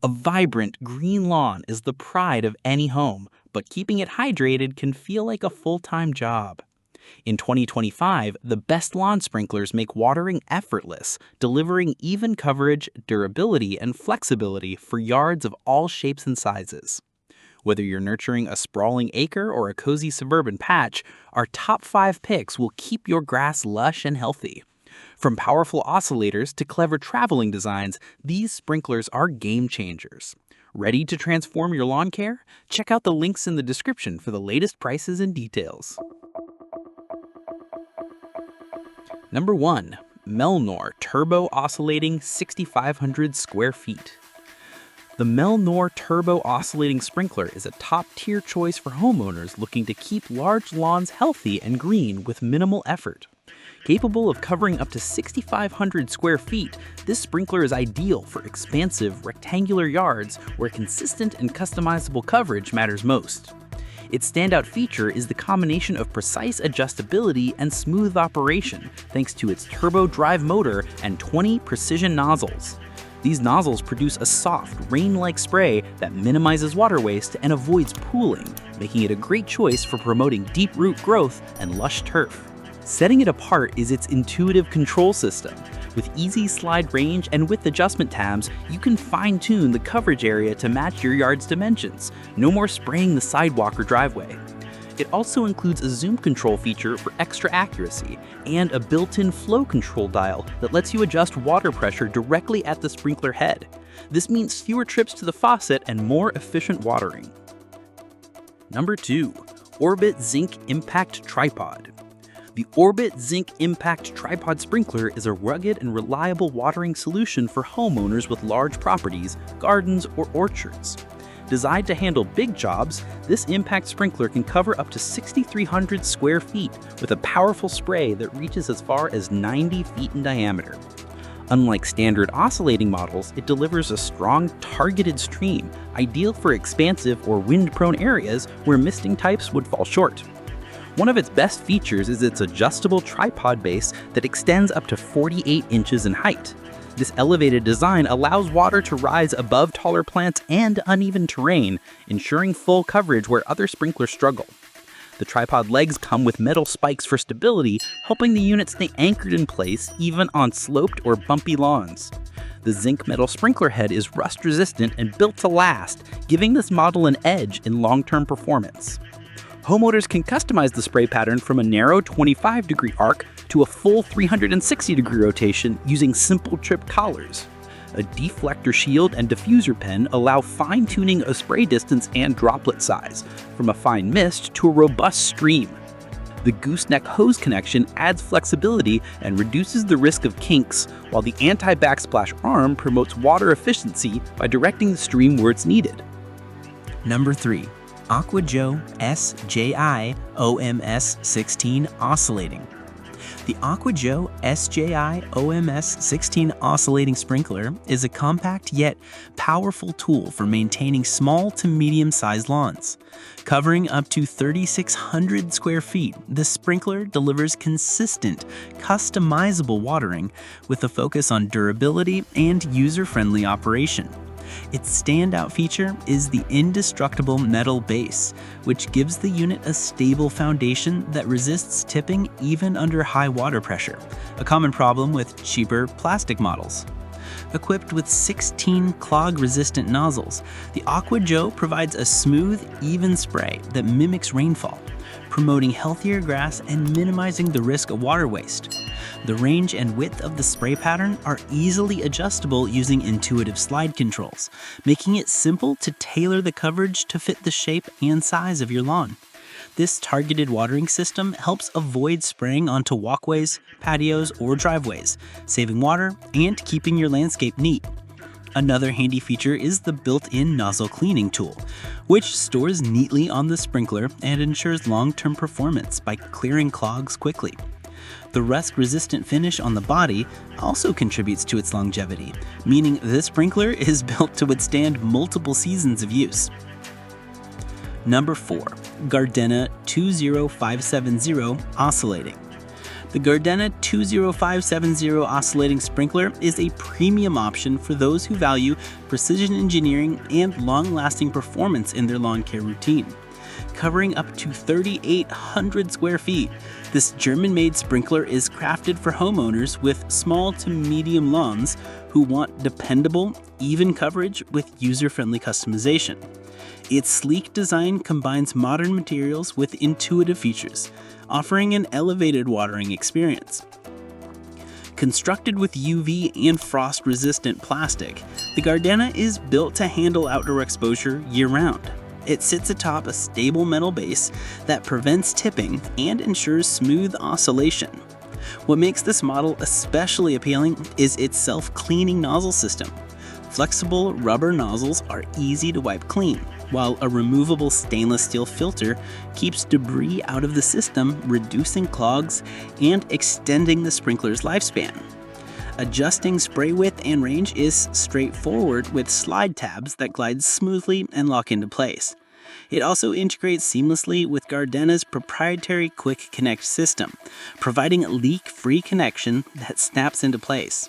A vibrant green lawn is the pride of any home, but keeping it hydrated can feel like a full-time job. In 2025, the best lawn sprinklers make watering effortless, delivering even coverage, durability, and flexibility for yards of all shapes and sizes. Whether you're nurturing a sprawling acre or a cozy suburban patch, our top 5 picks will keep your grass lush and healthy. From powerful oscillators to clever traveling designs, these sprinklers are game changers. Ready to transform your lawn care? Check out the links in the description for the latest prices and details. Number 1. Melnor Turbo Oscillating 6,500 square feet. The Melnor Turbo Oscillating Sprinkler is a top-tier choice for homeowners looking to keep large lawns healthy and green with minimal effort. Capable of covering up to 6,500 square feet, this sprinkler is ideal for expansive, rectangular yards where consistent and customizable coverage matters most. Its standout feature is the combination of precise adjustability and smooth operation, thanks to its turbo drive motor and 20 precision nozzles. These nozzles produce a soft, rain-like spray that minimizes water waste and avoids pooling, making it a great choice for promoting deep root growth and lush turf. Setting it apart is its intuitive control system. With easy slide range and width adjustment tabs, you can fine-tune the coverage area to match your yard's dimensions. No more spraying the sidewalk or driveway. It also includes a zoom control feature for extra accuracy and a built-in flow control dial that lets you adjust water pressure directly at the sprinkler head. This means fewer trips to the faucet and more efficient watering. Number 2. Orbit Zinc Impact Tripod. The Orbit Zinc Impact Tripod Sprinkler is a rugged and reliable watering solution for homeowners with large properties, gardens, or orchards. Designed to handle big jobs, this impact sprinkler can cover up to 6,300 square feet with a powerful spray that reaches as far as 90 feet in diameter. Unlike standard oscillating models, it delivers a strong, targeted stream, ideal for expansive or wind-prone areas where misting types would fall short. One of its best features is its adjustable tripod base that extends up to 48 inches in height. This elevated design allows water to rise above taller plants and uneven terrain, ensuring full coverage where other sprinklers struggle. The tripod legs come with metal spikes for stability, helping the unit stay anchored in place even on sloped or bumpy lawns. The zinc metal sprinkler head is rust-resistant and built to last, giving this model an edge in long-term performance. Homeowners can customize the spray pattern from a narrow 25-degree arc to a full 360-degree rotation using simple trip collars. A deflector shield and diffuser pen allow fine-tuning of spray distance and droplet size, from a fine mist to a robust stream. The gooseneck hose connection adds flexibility and reduces the risk of kinks, while the anti-backsplash arm promotes water efficiency by directing the stream where it's needed. Number 3. Aqua Joe SJI OMS 16 Oscillating. The Aqua Joe SJI OMS 16 Oscillating Sprinkler is a compact yet powerful tool for maintaining small to medium-sized lawns. Covering up to 3,600 square feet, the sprinkler delivers consistent, customizable watering with a focus on durability and user-friendly operation. Its standout feature is the indestructible metal base, which gives the unit a stable foundation that resists tipping even under high water pressure, a common problem with cheaper plastic models. Equipped with 16 clog-resistant nozzles, the Aqua Joe provides a smooth, even spray that mimics rainfall, promoting healthier grass and minimizing the risk of water waste. The range and width of the spray pattern are easily adjustable using intuitive slide controls, making it simple to tailor the coverage to fit the shape and size of your lawn. This targeted watering system helps avoid spraying onto walkways, patios, or driveways, saving water and keeping your landscape neat. Another handy feature is the built-in nozzle cleaning tool, which stores neatly on the sprinkler and ensures long-term performance by clearing clogs quickly. The rust-resistant finish on the body also contributes to its longevity, meaning this sprinkler is built to withstand multiple seasons of use. Number 4. Gardena 20570 Oscillating. The Gardena 20570 oscillating sprinkler is a premium option for those who value precision engineering and long-lasting performance in their lawn care routine. Covering up to 3,800 square feet, this German-made sprinkler is crafted for homeowners with small to medium lawns who want dependable, even coverage with user-friendly customization. Its sleek design combines modern materials with intuitive features, offering an elevated watering experience. Constructed with UV and frost-resistant plastic, the Gardena is built to handle outdoor exposure year-round. It sits atop a stable metal base that prevents tipping and ensures smooth oscillation. What makes this model especially appealing is its self-cleaning nozzle system. Flexible rubber nozzles are easy to wipe clean, while a removable stainless steel filter keeps debris out of the system, reducing clogs and extending the sprinkler's lifespan. Adjusting spray width and range is straightforward with slide tabs that glide smoothly and lock into place. It also integrates seamlessly with Gardena's proprietary Quick Connect system, providing a leak-free connection that snaps into place.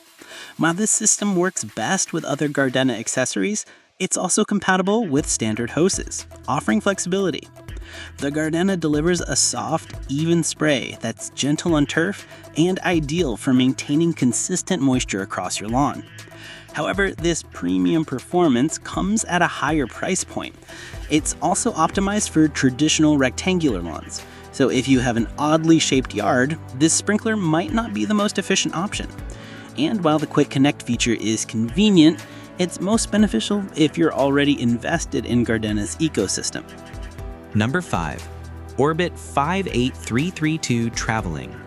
While this system works best with other Gardena accessories, it's also compatible with standard hoses, offering flexibility. The Gardena delivers a soft, even spray that's gentle on turf and ideal for maintaining consistent moisture across your lawn. However, this premium performance comes at a higher price point. It's also optimized for traditional rectangular lawns, so if you have an oddly shaped yard, this sprinkler might not be the most efficient option. And while the Quick Connect feature is convenient, it's most beneficial if you're already invested in Gardena's ecosystem. Number 5. Orbit 58332 Traveling.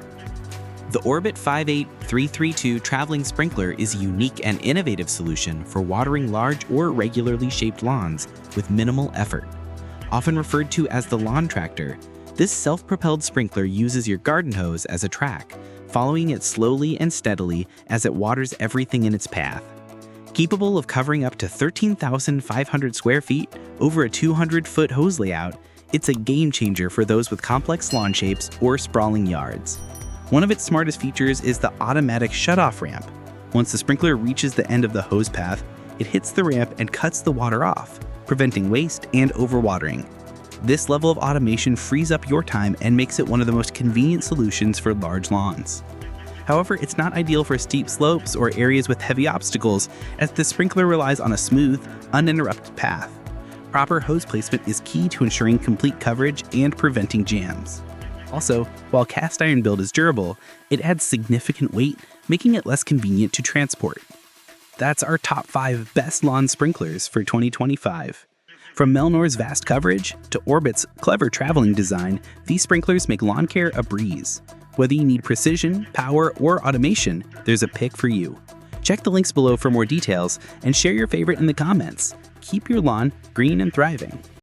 The Orbit 58332 Traveling Sprinkler is a unique and innovative solution for watering large or regularly shaped lawns with minimal effort. Often referred to as the lawn tractor, this self-propelled sprinkler uses your garden hose as a track, following it slowly and steadily as it waters everything in its path. Capable of covering up to 13,500 square feet over a 200-foot hose layout, it's a game changer for those with complex lawn shapes or sprawling yards. One of its smartest features is the automatic shutoff ramp. Once the sprinkler reaches the end of the hose path, it hits the ramp and cuts the water off, preventing waste and overwatering. This level of automation frees up your time and makes it one of the most convenient solutions for large lawns. However, it's not ideal for steep slopes or areas with heavy obstacles, as the sprinkler relies on a smooth, uninterrupted path. Proper hose placement is key to ensuring complete coverage and preventing jams. Also, while cast iron build is durable, it adds significant weight, making it less convenient to transport. That's our top 5 best lawn sprinklers for 2025. From Melnor's vast coverage to Orbit's clever traveling design, these sprinklers make lawn care a breeze. Whether you need precision, power, or automation, there's a pick for you. Check the links below for more details and share your favorite in the comments. Keep your lawn green and thriving.